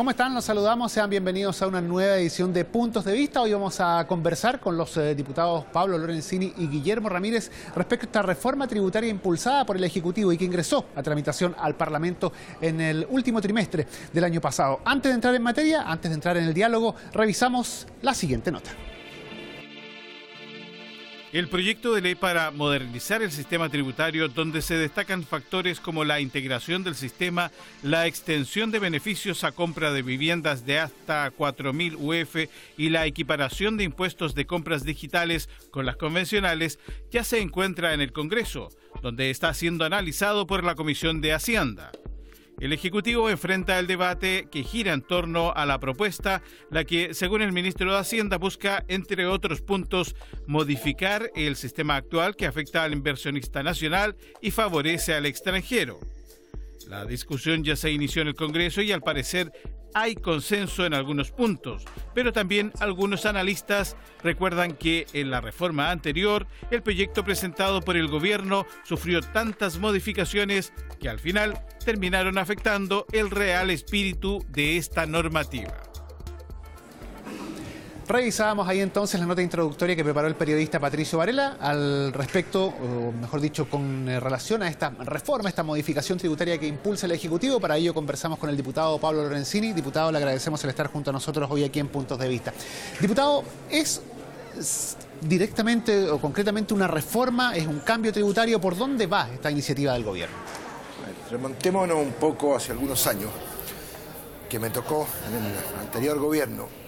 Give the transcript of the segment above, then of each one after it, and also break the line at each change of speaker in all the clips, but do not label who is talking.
¿Cómo están? Los saludamos, sean bienvenidos a una nueva edición de Puntos de Vista. Hoy vamos a conversar con los diputados Pablo Lorenzini y Guillermo Ramírez respecto a esta reforma tributaria impulsada por el Ejecutivo y que ingresó a tramitación al Parlamento en el último trimestre del año pasado. Antes de entrar en materia, antes de entrar en el diálogo, revisamos la siguiente nota.
El proyecto de ley para modernizar el sistema tributario, donde se destacan factores como la integración del sistema, la extensión de beneficios a compra de viviendas de hasta 4.000 UF y la equiparación de impuestos de compras digitales con las convencionales, ya se encuentra en el Congreso, donde está siendo analizado por la Comisión de Hacienda. El Ejecutivo enfrenta el debate que gira en torno a la propuesta, la que, según el ministro de Hacienda, busca, entre otros puntos, modificar el sistema actual que afecta al inversionista nacional y favorece al extranjero. La discusión ya se inició en el Congreso y al parecer hay consenso en algunos puntos, pero también algunos analistas recuerdan que en la reforma anterior el proyecto presentado por el gobierno sufrió tantas modificaciones que al final terminaron afectando el real espíritu de esta normativa.
Revisábamos ahí entonces la nota introductoria que preparó el periodista Patricio Varela al respecto, o mejor dicho, con relación a esta reforma, esta modificación tributaria que impulsa el Ejecutivo. Para ello conversamos con el diputado Pablo Lorenzini. Diputado, le agradecemos el estar junto a nosotros hoy aquí en Puntos de Vista. Diputado, ¿es directamente o concretamente una reforma, es un cambio tributario? ¿Por dónde va esta iniciativa del gobierno?
Remontémonos un poco hace algunos años, que me tocó en el anterior gobierno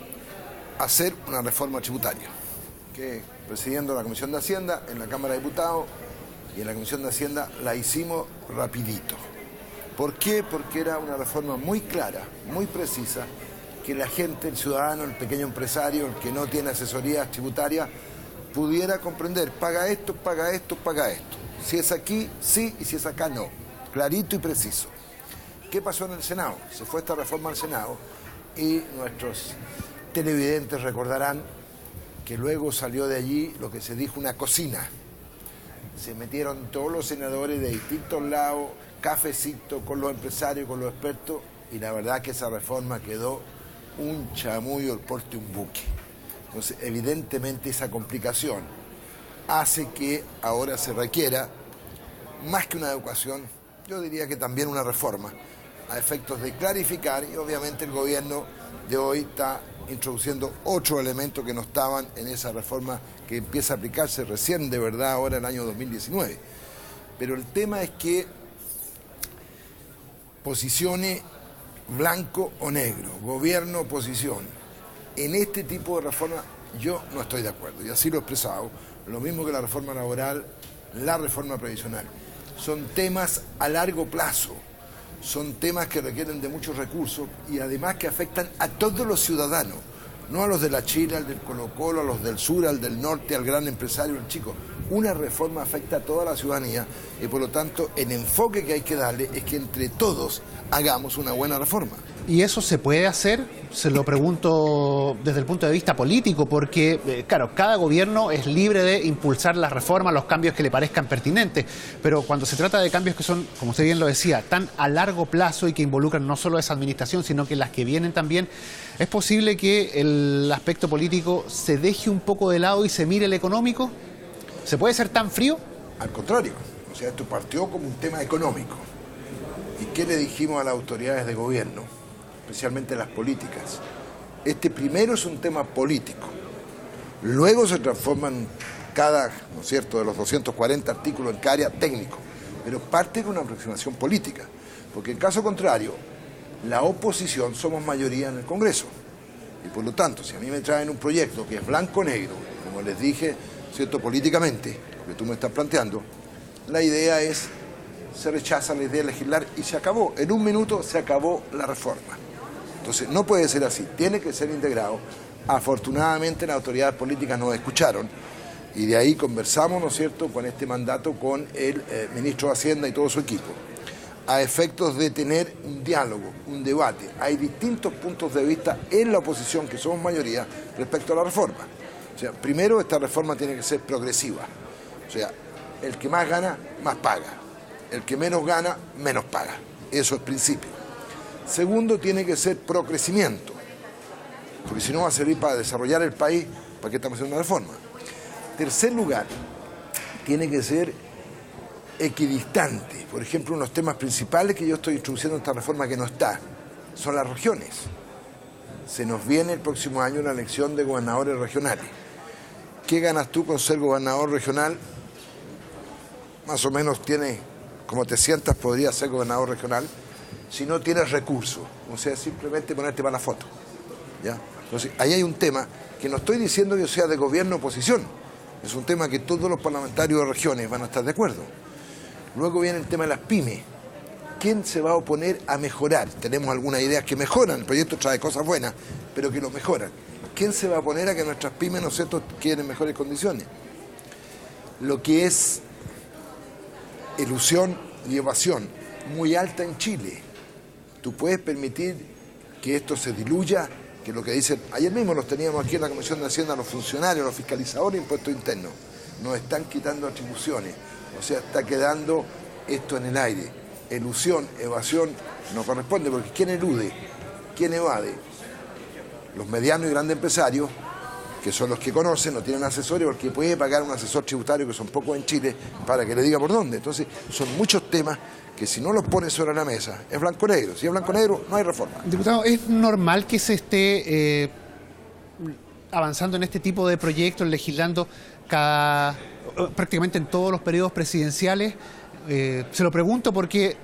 hacer una reforma tributaria, que presidiendo la Comisión de Hacienda en la Cámara de Diputados y en la Comisión de Hacienda la hicimos rapidito. ¿Por qué? Porque era una reforma muy clara, muy precisa, que la gente, el ciudadano, el pequeño empresario, el que no tiene asesorías tributarias, pudiera comprender, paga esto, paga esto, paga esto. Si es aquí, sí, y si es acá, no. Clarito y preciso. ¿Qué pasó en el Senado? Se fue esta reforma al Senado y nuestros televidentes recordarán que luego salió de allí lo que se dijo una cocina. Se metieron todos los senadores de distintos lados, cafecito con los empresarios, con los expertos, y la verdad que esa reforma quedó un chamullo al porte un buque. Entonces, evidentemente esa complicación hace que ahora se requiera, más que una educación, yo diría que también una reforma, a efectos de clarificar, y obviamente el gobierno de hoy está introduciendo otros elementos que no estaban en esa reforma que empieza a aplicarse recién de verdad ahora en el año 2019. Pero el tema es que posicione blanco o negro, gobierno, oposición. En este tipo de reforma yo no estoy de acuerdo, y así lo he expresado, lo mismo que la reforma laboral, la reforma previsional. Son temas a largo plazo. Son temas que requieren de muchos recursos y además que afectan a todos los ciudadanos, no a los de la China, al del Colo-Colo, a los del sur, al del norte, al gran empresario, al chico. Una reforma afecta a toda la ciudadanía y por lo tanto el enfoque que hay que darle es que entre todos hagamos una buena reforma.
¿Y eso se puede hacer? Se lo pregunto desde el punto de vista político, porque, claro, cada gobierno es libre de impulsar las reformas, los cambios que le parezcan pertinentes, pero cuando se trata de cambios que son, como usted bien lo decía, tan a largo plazo y que involucran no solo esa administración, sino que las que vienen también, ¿es posible que el aspecto político se deje un poco de lado y se mire el económico? ¿Se puede ser tan frío?
Al contrario, o sea, esto partió como un tema económico. ¿Y qué le dijimos a las autoridades de gobierno? Especialmente las políticas. Este primero es un tema político, luego se transforma en cada, ¿no es cierto?, de los 240 artículos en cada área técnico, pero parte de una aproximación política, porque en caso contrario, la oposición somos mayoría en el Congreso, y por lo tanto, si a mí me traen un proyecto que es blanco-negro, como les dije, ¿cierto?, políticamente, lo que tú me estás planteando, la idea es, se rechaza la idea de legislar y se acabó, en un minuto se acabó la reforma. Entonces, no puede ser así, tiene que ser integrado. Afortunadamente, las autoridades políticas nos escucharon y de ahí conversamos, ¿no es cierto?, con este mandato con el ministro de Hacienda y todo su equipo, a efectos de tener un diálogo, un debate. Hay distintos puntos de vista en la oposición, que somos mayoría, respecto a la reforma. O sea, primero, esta reforma tiene que ser progresiva. O sea, el que más gana, más paga. El que menos gana, menos paga. Eso es principio. Segundo, tiene que ser pro crecimiento, porque si no va a servir para desarrollar el país, ¿para qué estamos haciendo una reforma? Tercer lugar, tiene que ser equidistante. Por ejemplo, unos temas principales que yo estoy introduciendo en esta reforma que no está, son las regiones. Se nos viene el próximo año una elección de gobernadores regionales. ¿Qué ganas tú con ser gobernador regional? Más o menos tienes, como te sientas, podrías ser gobernador regional, si no tienes recursos, o sea, simplemente ponerte para la foto, ¿ya? Entonces, ahí hay un tema que no estoy diciendo que sea de gobierno o oposición, es un tema que todos los parlamentarios de regiones van a estar de acuerdo. Luego viene el tema de las pymes. ¿Quién se va a oponer a mejorar? Tenemos algunas ideas que mejoran, el proyecto trae cosas buenas, pero que lo mejoran. ¿Quién se va a oponer a que nuestras pymes, ¿no es cierto?, quieren mejores condiciones? Lo que es elusión y evasión muy alta en Chile. ¿Tú puedes permitir que esto se diluya? Que lo que dicen, ayer mismo los teníamos aquí en la Comisión de Hacienda, los funcionarios, los fiscalizadores de impuestos internos, nos están quitando atribuciones, o sea, está quedando esto en el aire. Elusión, evasión, no corresponde, porque ¿quién elude? ¿Quién evade? Los medianos y grandes empresarios, que son los que conocen, no tienen asesores, porque puede pagar un asesor tributario, que son pocos en Chile, para que le diga por dónde. Entonces, son muchos temas que si no los pone sobre la mesa, es blanco-negro. Si es blanco-negro, no hay reforma.
Diputado, ¿es normal que se esté avanzando en este tipo de proyectos, legislando prácticamente en todos los periodos presidenciales? Se lo pregunto porque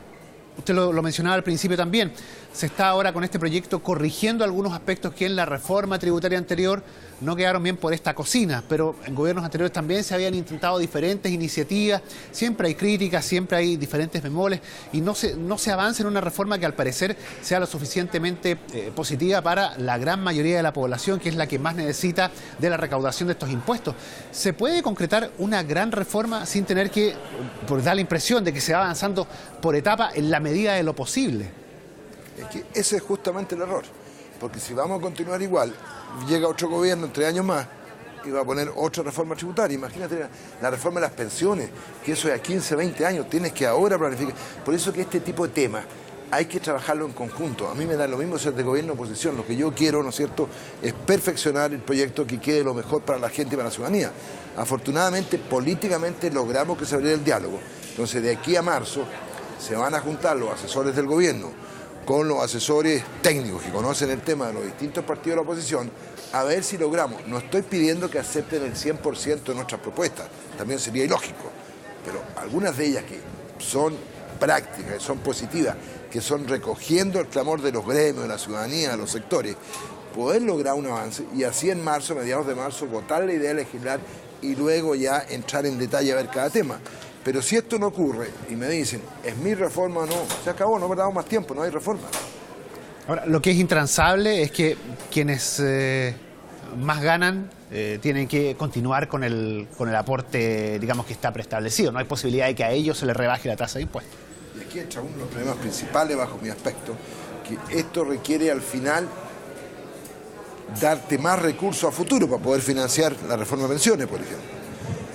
usted lo mencionaba al principio también. Se está ahora con este proyecto corrigiendo algunos aspectos que en la reforma tributaria anterior no quedaron bien por esta cocina, pero en gobiernos anteriores también se habían intentado diferentes iniciativas, siempre hay críticas, siempre hay diferentes bemoles y no se avanza en una reforma que al parecer sea lo suficientemente positiva para la gran mayoría de la población, que es la que más necesita de la recaudación de estos impuestos. ¿Se puede concretar una gran reforma sin tener que, por dar la impresión de que se va avanzando por etapa en la medida de lo posible?
Es que ese es justamente el error, porque si vamos a continuar igual, llega otro gobierno en 3 años más y va a poner otra reforma tributaria. Imagínate la reforma de las pensiones, que eso es a 15, 20 años, tienes que ahora planificar. Por eso que este tipo de temas hay que trabajarlo en conjunto. A mí me da lo mismo ser de gobierno o oposición, lo que yo quiero, ¿no es cierto?, es perfeccionar el proyecto que quede lo mejor para la gente y para la ciudadanía. Afortunadamente, políticamente logramos que se abriera el diálogo. Entonces, de aquí a marzo se van a juntar los asesores del gobierno con los asesores técnicos que conocen el tema de los distintos partidos de la oposición, a ver si logramos. No estoy pidiendo que acepten el 100% de nuestras propuestas, también sería ilógico, pero algunas de ellas que son prácticas, que son positivas, que son recogiendo el clamor de los gremios, de la ciudadanía, de los sectores, poder lograr un avance y así en marzo, mediados de marzo, votar la idea de legislar y luego ya entrar en detalle a ver cada tema. Pero si esto no ocurre y me dicen, ¿es mi reforma o no? Se acabó, no me damos más tiempo, no hay reforma.
Ahora, lo que es intransable es que quienes más ganan tienen que continuar con el aporte, digamos, que está preestablecido. No hay posibilidad de que a ellos se les rebaje la tasa de impuestos.
Y aquí entra uno de los problemas principales bajo mi aspecto, que esto requiere al final darte más recursos a futuro para poder financiar la reforma de pensiones, por ejemplo.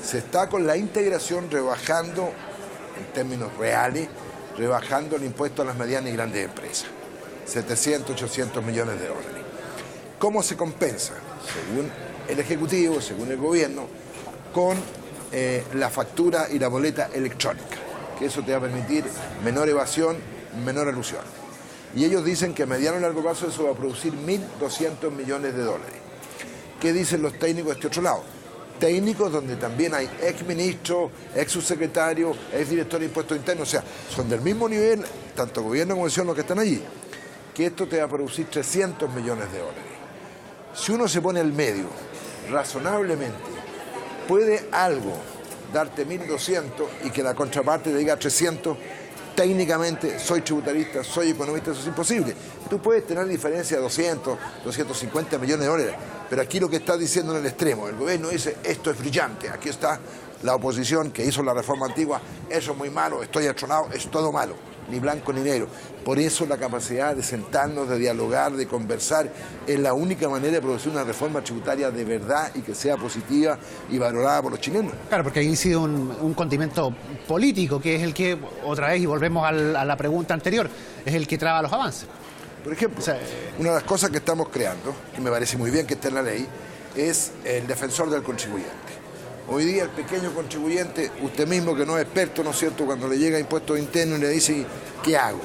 Se está con la integración rebajando, en términos reales, rebajando el impuesto a las medianas y grandes empresas. 700, 800 millones de dólares. ¿Cómo se compensa? Según el Ejecutivo, según el Gobierno, con la factura y la boleta electrónica, que eso te va a permitir menor evasión, menor elusión. Y ellos dicen que a mediano y largo plazo eso va a producir 1.200 millones de dólares. ¿Qué dicen los técnicos de este otro lado? Técnicos donde también hay exministros, exsubsecretarios, exdirectores de impuestos internos, o sea, son del mismo nivel, tanto gobierno como oposición los que están allí, que esto te va a producir 300 millones de dólares. Si uno se pone al medio, razonablemente, puede algo darte 1.200 y que la contraparte te diga 300, técnicamente soy tributarista, soy economista, eso es imposible. Tú puedes tener diferencia de 200, 250 millones de dólares, pero aquí lo que está diciendo en el extremo, el gobierno dice, esto es brillante, aquí está la oposición que hizo la reforma antigua, eso es muy malo, estoy atronado, es todo malo, ni blanco ni negro. Por eso la capacidad de sentarnos, de dialogar, de conversar, es la única manera de producir una reforma tributaria de verdad y que sea positiva y valorada por los chilenos.
Claro, porque ahí incide un condimento político, que es el que, otra vez, y volvemos a la pregunta anterior, es el que traba los avances.
Por ejemplo, una de las cosas que estamos creando, que me parece muy bien que esté en la ley, es el defensor del contribuyente. Hoy día el pequeño contribuyente, usted mismo que no es experto, ¿no es cierto?, cuando le llega impuestos internos y le dice, ¿qué hago?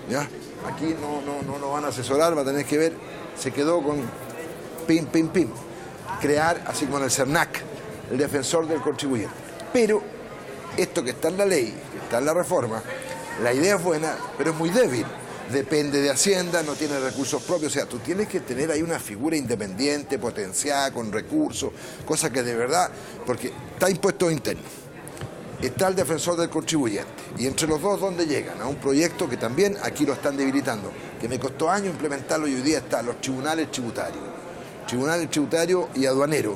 ¿Ya? Aquí no lo van a asesorar, va a tener que ver, se quedó con pim, pim, pim. Crear, así como en el CERNAC, el defensor del contribuyente. Pero esto que está en la ley, que está en la reforma, la idea es buena, pero es muy débil. Depende de Hacienda, no tiene recursos propios, o sea, tú tienes que tener ahí una figura independiente, potenciada, con recursos, cosa que de verdad, porque está impuesto interno, está el defensor del contribuyente, y entre los dos, ¿dónde llegan? A un proyecto que también aquí lo están debilitando, que me costó años implementarlo y hoy día está los tribunales tributarios y aduaneros,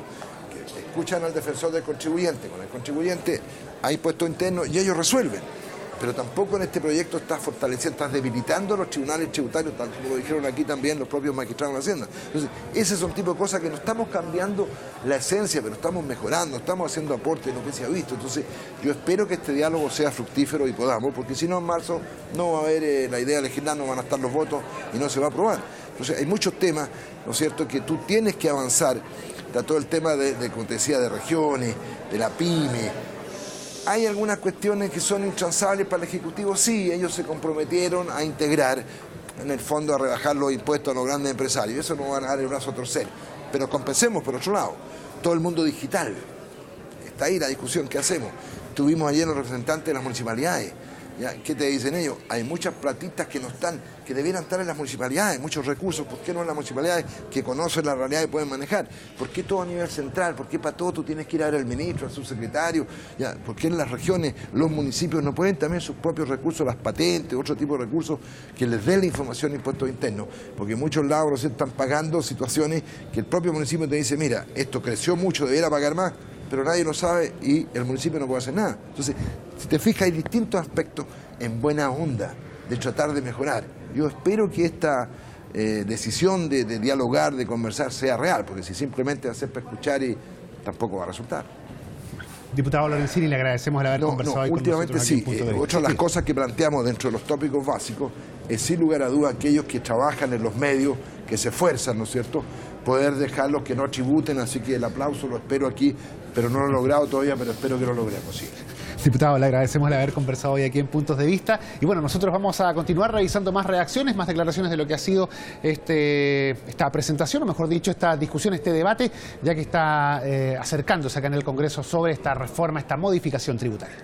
que escuchan al defensor del contribuyente, con el contribuyente hay impuesto interno y ellos resuelven. Pero tampoco en este proyecto estás fortaleciendo, estás debilitando los tribunales tributarios, tal como lo dijeron aquí también los propios magistrados de la Hacienda. Entonces, ese es un tipo de cosas que no estamos cambiando la esencia, pero estamos mejorando, estamos haciendo aporte en lo que se ha visto. Entonces, yo espero que este diálogo sea fructífero y podamos, porque si no en marzo no va a haber la idea de legislar, no van a estar los votos y no se va a aprobar. Entonces, hay muchos temas, ¿no es cierto?, que tú tienes que avanzar. Está todo el tema como te decía, de regiones, de la pyme. ¿Hay algunas cuestiones que son intransables para el Ejecutivo? Sí, ellos se comprometieron a integrar, en el fondo, a rebajar los impuestos a los grandes empresarios. Eso no van a dar el brazo a torcer. Pero compensemos, por otro lado, todo el mundo digital. Está ahí la discusión que hacemos. Tuvimos ayer los representantes de las municipalidades. ¿Ya? ¿Qué te dicen ellos? Hay muchas platitas que no están, que debieran estar en las municipalidades, muchos recursos. ¿Por qué no en las municipalidades que conocen la realidad y pueden manejar? ¿Por qué todo a nivel central? ¿Por qué para todo tú tienes que ir a ver al ministro, al subsecretario? ¿Ya? ¿Por qué en las regiones los municipios no pueden también sus propios recursos, las patentes, otro tipo de recursos que les dé la información de impuestos internos? Porque en muchos lados no se están pagando situaciones que el propio municipio te dice, mira, esto creció mucho, debiera pagar más, pero nadie lo sabe y el municipio no puede hacer nada. Entonces, si te fijas, hay distintos aspectos en buena onda de tratar de mejorar. Yo espero que esta decisión de dialogar, de conversar, sea real, porque si simplemente hacer para escuchar y tampoco va a resultar.
Diputado Lorenzini, le agradecemos el haber conversado hoy con
últimamente
nosotros
sí.
Aquí en Punto de Vista.
Otra de las cosas que planteamos dentro de los tópicos básicos es, sin lugar a duda, aquellos que trabajan en los medios, que se esfuerzan, ¿no es cierto?, poder dejarlos que no tributen, así que el aplauso lo espero aquí, pero no lo he logrado todavía, pero espero que lo logremos, sí.
Diputado, le agradecemos el haber conversado hoy aquí en Puntos de Vista. Y bueno, nosotros vamos a continuar revisando más reacciones, más declaraciones de lo que ha sido esta presentación, o mejor dicho, esta discusión, este debate, ya que está acercándose acá en el Congreso sobre esta reforma, esta modificación tributaria.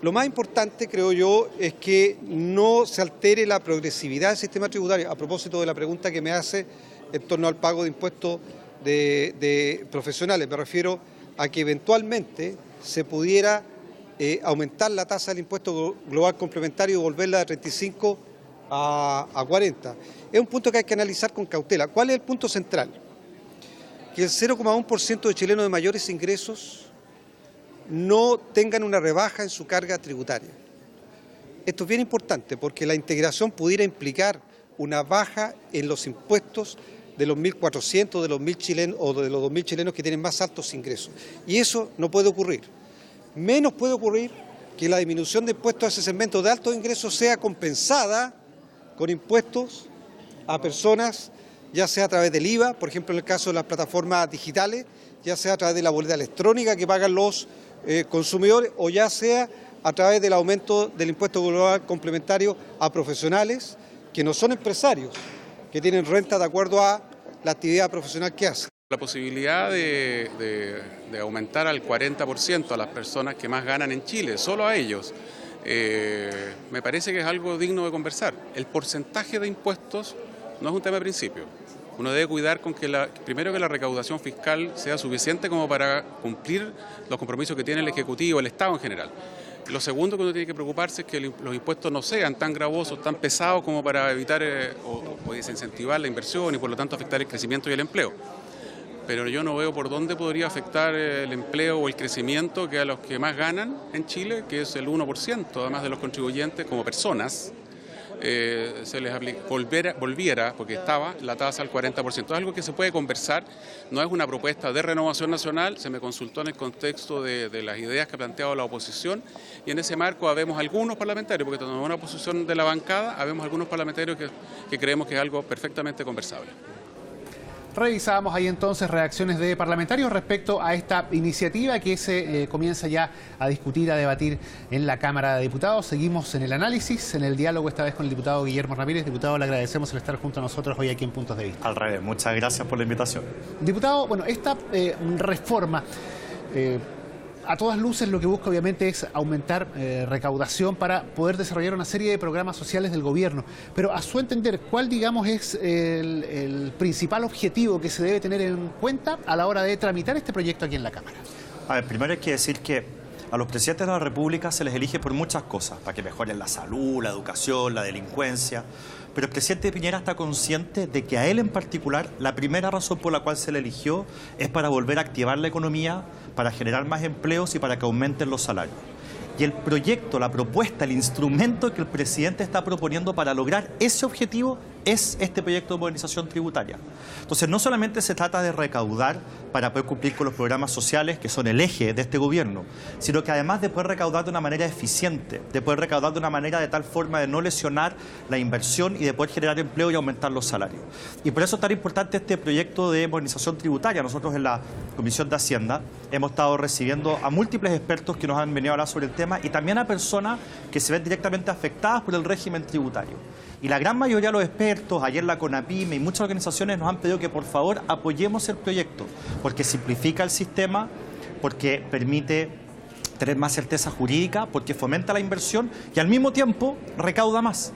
Lo más importante, creo yo, es que no se altere la progresividad del sistema tributario. A propósito de la pregunta que me hace en torno al pago de impuestos de profesionales, me refiero a que eventualmente se pudiera aumentar la tasa del impuesto global complementario y volverla de 35 a 40. Es un punto que hay que analizar con cautela. ¿Cuál es el punto central? Que el 0,1% de chilenos de mayores ingresos no tengan una rebaja en su carga tributaria. Esto es bien importante porque la integración pudiera implicar una baja en los impuestos de los 1.400, de los 1.000 chilenos o de los 2.000 chilenos que tienen más altos ingresos. Y eso no puede ocurrir. Menos puede ocurrir que la disminución de impuestos a ese segmento de altos ingresos sea compensada con impuestos a personas, ya sea a través del IVA, por ejemplo en el caso de las plataformas digitales, ya sea a través de la boleta electrónica que pagan los consumidores, o ya sea a través del aumento del impuesto global complementario a profesionales que no son empresarios, que tienen renta de acuerdo a la actividad profesional que hacen.
La posibilidad de aumentar al 40% a las personas que más ganan en Chile, solo a ellos, me parece que es algo digno de conversar. El porcentaje de impuestos no es un tema de principio. Uno debe cuidar con que primero que la recaudación fiscal sea suficiente como para cumplir los compromisos que tiene el Ejecutivo, el Estado en general. Lo segundo que uno tiene que preocuparse es que los impuestos no sean tan gravosos, tan pesados como para evitar o desincentivar la inversión y por lo tanto afectar el crecimiento y el empleo. Pero yo no veo por dónde podría afectar el empleo o el crecimiento que a los que más ganan en Chile, que es el 1%, además de los contribuyentes como personas, se les volviera, porque estaba la tasa al 40%. Es algo que se puede conversar, no es una propuesta de Renovación Nacional, se me consultó en el contexto de las ideas que ha planteado la oposición, y en ese marco habemos algunos parlamentarios, porque tenemos una posición de la bancada, habemos algunos parlamentarios que creemos que es algo perfectamente conversable.
Revisábamos ahí entonces reacciones de parlamentarios respecto a esta iniciativa que se comienza ya a discutir, a debatir en la Cámara de Diputados. Seguimos en el análisis, en el diálogo esta vez con el diputado Guillermo Ramírez. Diputado, le agradecemos el estar junto a nosotros hoy aquí en Puntos de Vista.
Al revés, muchas gracias por la invitación.
Diputado, bueno, esta reforma... a todas luces lo que busca obviamente es aumentar recaudación para poder desarrollar una serie de programas sociales del gobierno. Pero a su entender, ¿cuál digamos es el principal objetivo que se debe tener en cuenta a la hora de tramitar este proyecto aquí en la Cámara?
A ver, primero hay que decir que a los presidentes de la República se les elige por muchas cosas, para que mejoren la salud, la educación, la delincuencia. Pero el presidente Piñera está consciente de que a él en particular la primera razón por la cual se le eligió es para volver a activar la economía, para generar más empleos y para que aumenten los salarios. Y el proyecto, la propuesta, el instrumento que el presidente está proponiendo para lograr ese objetivo es este proyecto de modernización tributaria. Entonces, no solamente se trata de recaudar para poder cumplir con los programas sociales, que son el eje de este gobierno, sino que además de poder recaudar de una manera eficiente, de poder recaudar de una manera de tal forma de no lesionar la inversión y de poder generar empleo y aumentar los salarios. Y por eso es tan importante este proyecto de modernización tributaria. Nosotros en la Comisión de Hacienda hemos estado recibiendo a múltiples expertos que nos han venido a hablar sobre el tema y también a personas que se ven directamente afectadas por el régimen tributario. Y la gran mayoría de los expertos, ayer la CONAPYME y muchas organizaciones nos han pedido que por favor apoyemos el proyecto, porque simplifica el sistema, porque permite tener más certeza jurídica, porque fomenta la inversión y al mismo tiempo recauda más.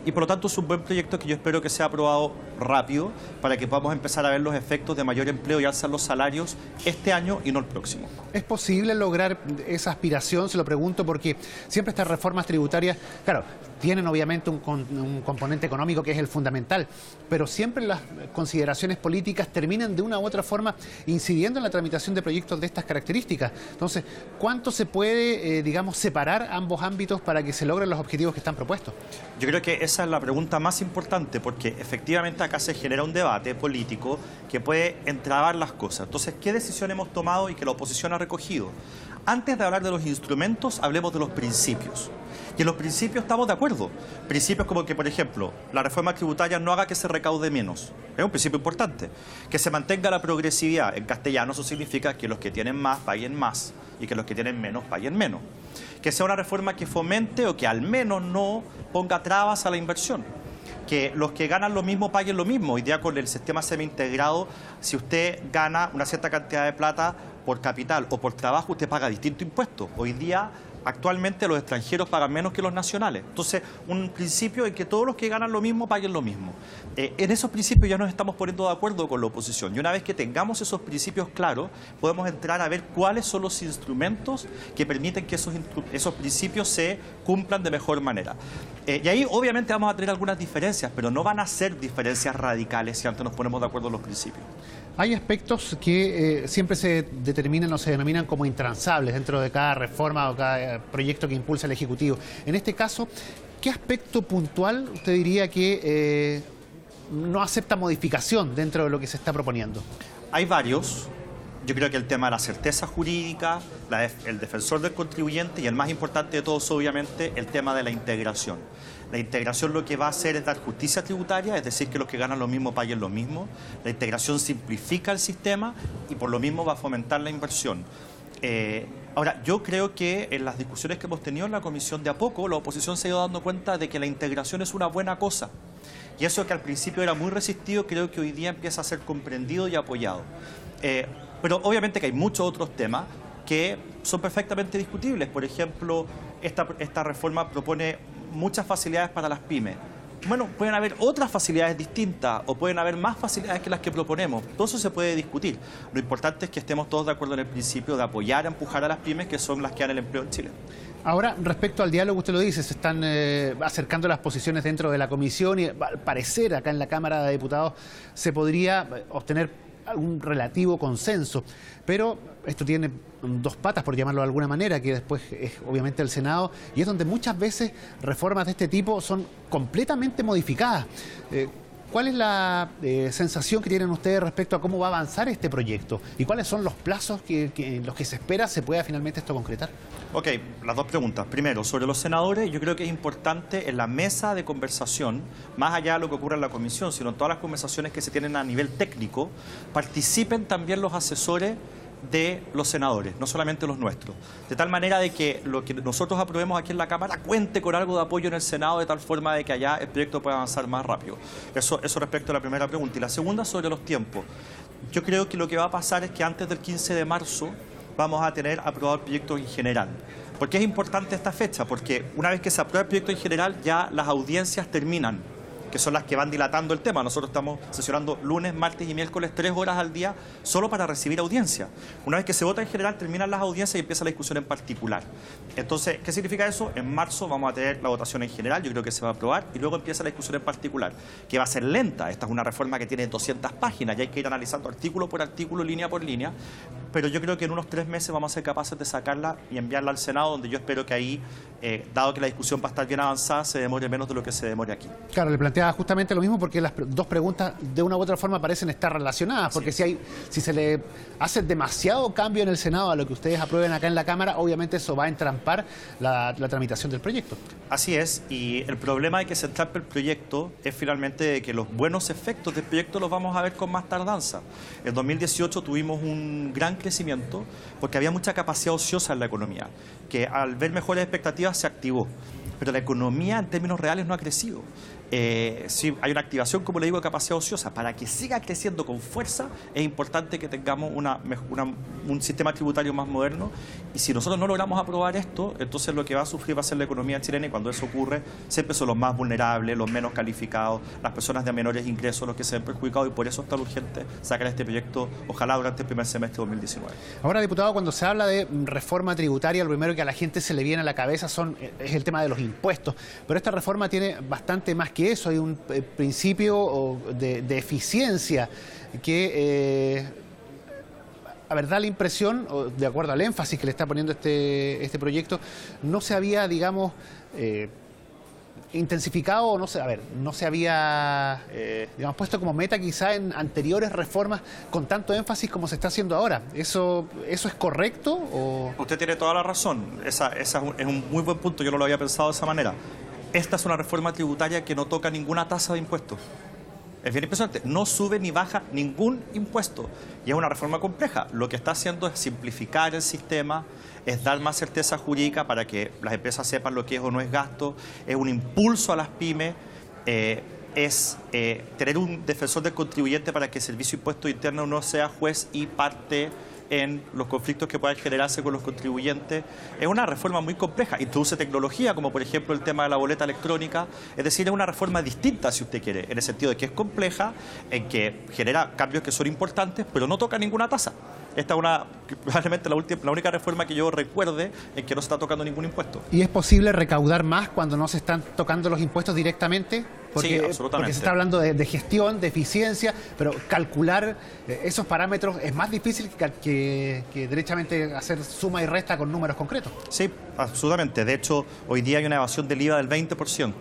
Y por lo tanto es un buen proyecto que yo espero que sea aprobado rápido para que podamos empezar a ver los efectos de mayor empleo y alzar los salarios este año y no el próximo.
¿Es posible lograr esa aspiración? Se lo pregunto porque siempre estas reformas tributarias, claro, tienen obviamente un componente económico que es el fundamental, pero siempre las consideraciones políticas terminan de una u otra forma incidiendo en la tramitación de proyectos de estas características. Entonces, ¿cuánto se puede, digamos, separar ambos ámbitos para que se logren los objetivos que están propuestos?
Yo creo que esa es la pregunta más importante, porque efectivamente acá se genera un debate político que puede entrabar las cosas. Entonces, ¿qué decisión hemos tomado y que la oposición ha recogido? Antes de hablar de los instrumentos, hablemos de los principios. Y en los principios estamos de acuerdo. Principios como que, por ejemplo, la reforma tributaria no haga que se recaude menos. Es un principio importante. Que se mantenga la progresividad. En castellano eso significa que los que tienen más paguen más y que los que tienen menos paguen menos. Que sea una reforma que fomente o que al menos no ponga trabas a la inversión. Que los que ganan lo mismo paguen lo mismo. Hoy día con el sistema semi-integrado, si usted gana una cierta cantidad de plata por capital o por trabajo, usted paga distinto impuesto. Hoy día, actualmente, los extranjeros pagan menos que los nacionales. Entonces, un principio en que todos los que ganan lo mismo paguen lo mismo. En esos principios ya nos estamos poniendo de acuerdo con la oposición. Y una vez que tengamos esos principios claros, podemos entrar a ver cuáles son los instrumentos que permiten que esos principios se cumplan de mejor manera. Y ahí, obviamente, vamos a tener algunas diferencias, pero no van a ser diferencias radicales si antes nos ponemos de acuerdo en los principios.
Hay aspectos que siempre se determinan o se denominan como intransables dentro de cada reforma o cada proyecto que impulsa el Ejecutivo. En este caso, ¿qué aspecto puntual usted diría que no acepta modificación dentro de lo que se está proponiendo?
Hay varios. Yo creo que el tema de la certeza jurídica, el defensor del contribuyente y el más importante de todos, obviamente, el tema de la integración. La integración lo que va a hacer es dar justicia tributaria, es decir, que los que ganan lo mismo paguen lo mismo. La integración simplifica el sistema y por lo mismo va a fomentar la inversión. Ahora, yo creo que en las discusiones que hemos tenido en la comisión, de a poco la oposición se ha ido dando cuenta de que la integración es una buena cosa. Y eso que al principio era muy resistido, creo que hoy día empieza a ser comprendido y apoyado. Pero obviamente que hay muchos otros temas que son perfectamente discutibles. Por ejemplo, esta reforma propone muchas facilidades para las pymes. Bueno, pueden haber otras facilidades distintas o pueden haber más facilidades que las que proponemos. Todo eso se puede discutir. Lo importante es que estemos todos de acuerdo en el principio de apoyar, empujar a las pymes, que son las que dan el empleo en Chile.
Ahora, respecto al diálogo, usted lo dice, se están acercando las posiciones dentro de la comisión y al parecer acá en la Cámara de Diputados se podría obtener algún relativo consenso. Pero esto tiene dos patas, por llamarlo de alguna manera, que después es obviamente el Senado, y es donde muchas veces reformas de este tipo son completamente modificadas. ¿Cuál es la sensación que tienen ustedes respecto a cómo va a avanzar este proyecto? ¿Y cuáles son los plazos en los que se espera se pueda finalmente esto concretar?
Ok, las dos preguntas. Primero, sobre los senadores, yo creo que es importante en la mesa de conversación, más allá de lo que ocurre en la comisión, sino en todas las conversaciones que se tienen a nivel técnico, participen también los asesores de los senadores, no solamente los nuestros. De tal manera de que lo que nosotros aprobemos aquí en la Cámara cuente con algo de apoyo en el Senado, de tal forma de que allá el proyecto pueda avanzar más rápido. Eso respecto a la primera pregunta. Y la segunda, sobre los tiempos. Yo creo que lo que va a pasar es que antes del 15 de marzo vamos a tener aprobado el proyecto en general. ¿Por qué es importante esta fecha? Porque una vez que se aprueba el proyecto en general, ya las audiencias terminan, que son las que van dilatando el tema. Nosotros estamos sesionando lunes, martes y miércoles 3 horas al día solo para recibir audiencia. Una vez que se vota en general, terminan las audiencias y empieza la discusión en particular. Entonces, ¿qué significa eso? En marzo vamos a tener la votación en general, yo creo que se va a aprobar, y luego empieza la discusión en particular, que va a ser lenta. Esta es una reforma que tiene 200 páginas, y hay que ir analizando artículo por artículo, línea por línea, pero yo creo que en unos 3 meses vamos a ser capaces de sacarla y enviarla al Senado, donde yo espero que ahí, dado que la discusión va a estar bien avanzada, se demore menos de lo que se demore aquí.
Claro, le planteaba justamente lo mismo porque las dos preguntas de una u otra forma parecen estar relacionadas, porque si se le hace demasiado cambio en el Senado a lo que ustedes aprueben acá en la Cámara, obviamente eso va a entrampar la tramitación del proyecto.
Así es, y el problema de que se entrampe el proyecto es finalmente que los buenos efectos del proyecto los vamos a ver con más tardanza. En 2018 tuvimos un gran crecimiento porque había mucha capacidad ociosa en la economía, que al ver mejores expectativas se activó, pero la economía en términos reales no ha crecido. Sí, hay una activación, como le digo, de capacidad ociosa. Para que siga creciendo con fuerza, es importante que tengamos un sistema tributario más moderno. Y si nosotros no logramos aprobar esto, entonces lo que va a sufrir va a ser la economía chilena. Y cuando eso ocurre, siempre son los más vulnerables, los menos calificados, las personas de menores ingresos, los que se ven perjudicados. Y por eso es tan urgente sacar este proyecto, ojalá durante el primer semestre de 2019.
Ahora, diputado, cuando se habla de reforma tributaria, lo primero que a la gente se le viene a la cabeza es el tema de los impuestos. Pero esta reforma tiene bastante más que eso. Hay un principio de eficiencia que, da la impresión, de acuerdo al énfasis que le está poniendo este proyecto, no se había, digamos, intensificado, o no se había digamos, puesto como meta quizá en anteriores reformas con tanto énfasis como se está haciendo ahora. ¿Eso es correcto? ¿O?
Usted tiene toda la razón. Esa es un muy buen punto, yo no lo había pensado de esa manera. Esta es una reforma tributaria que no toca ninguna tasa de impuestos. Es bien impresionante, no sube ni baja ningún impuesto. Y es una reforma compleja. Lo que está haciendo es simplificar el sistema, es dar más certeza jurídica para que las empresas sepan lo que es o no es gasto, es un impulso a las pymes, es tener un defensor del contribuyente para que el Servicio de Impuestos Internos no sea juez y parte en los conflictos que puedan generarse con los contribuyentes. Es una reforma muy compleja, introduce tecnología como por ejemplo el tema de la boleta electrónica, es decir, es una reforma distinta si usted quiere, en el sentido de que es compleja, en que genera cambios que son importantes, pero no toca ninguna tasa. Esta es probablemente la única reforma que yo recuerde en que no se está tocando ningún impuesto.
¿Y es posible recaudar más cuando no se están tocando los impuestos directamente?
Sí, absolutamente.
Porque se está hablando de gestión, de eficiencia, pero calcular esos parámetros es más difícil que derechamente hacer suma y resta con números concretos.
Sí, absolutamente. De hecho, hoy día hay una evasión del IVA del 20%.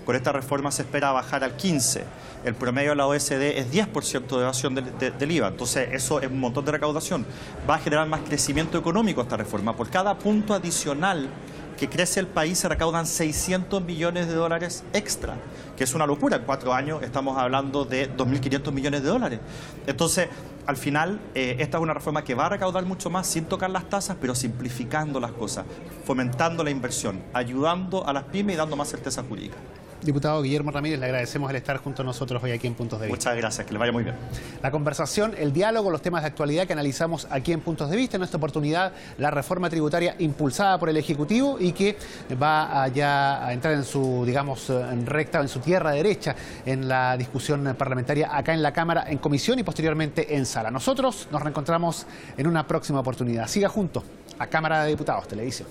Con esta reforma se espera bajar al 15%. El promedio de la OECD es 10% de evasión del IVA. Entonces, eso es un montón de recaudación. Va a generar más crecimiento económico esta reforma. Por cada punto adicional que crece el país se recaudan $600 millones extra, que es una locura. En 4 años estamos hablando de 2.500 millones de dólares. Entonces, al final, esta es una reforma que va a recaudar mucho más sin tocar las tasas, pero simplificando las cosas, fomentando la inversión, ayudando a las pymes y dando más certeza jurídica.
Diputado Guillermo Ramírez, le agradecemos el estar junto a nosotros hoy aquí en Puntos de Vista.
Muchas gracias, que le vaya muy bien.
La conversación, el diálogo, los temas de actualidad que analizamos aquí en Puntos de Vista. En esta oportunidad, la reforma tributaria impulsada por el Ejecutivo y que va ya a entrar en su, digamos, en recta, en su tierra derecha en la discusión parlamentaria acá en la Cámara, en comisión y posteriormente en sala. Nosotros nos reencontramos en una próxima oportunidad. Siga junto a Cámara de Diputados Televisión.